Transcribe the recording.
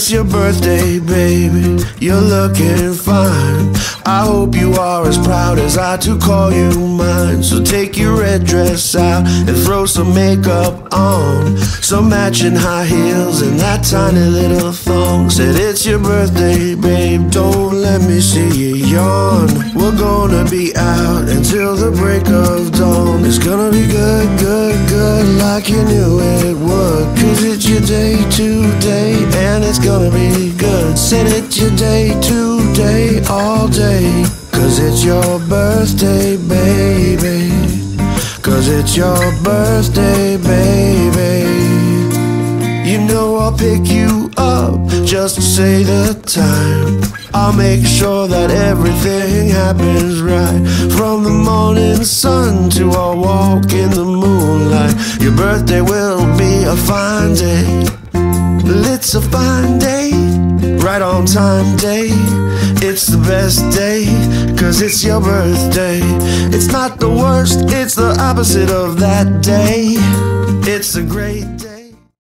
it's your birthday, baby. You're looking fine. I hope you are as proud as I to call you mine. So take your red dress out and throw some makeup on, some matching high heels and that tiny little thong. Said it's your birthday, babe, don't let me see you yawn. We're gonna be out until the break of dawn. It's gonna be good, good, good, like you knew it would. Cause it's your day today, and it's gonna be good. Said it's your day today, all day. Cause it's your birthday, baby. Cause it's your birthday, baby. You know I'll pick you up just to say the time. I'll make sure that everything happens right, from the morning sun to our walk in the moonlight. Your birthday will be a fine day. Well, it's a fine day, right on time day. It's the best day, cause it's your birthday. It's not the worst, it's the opposite of that day. It's a great day.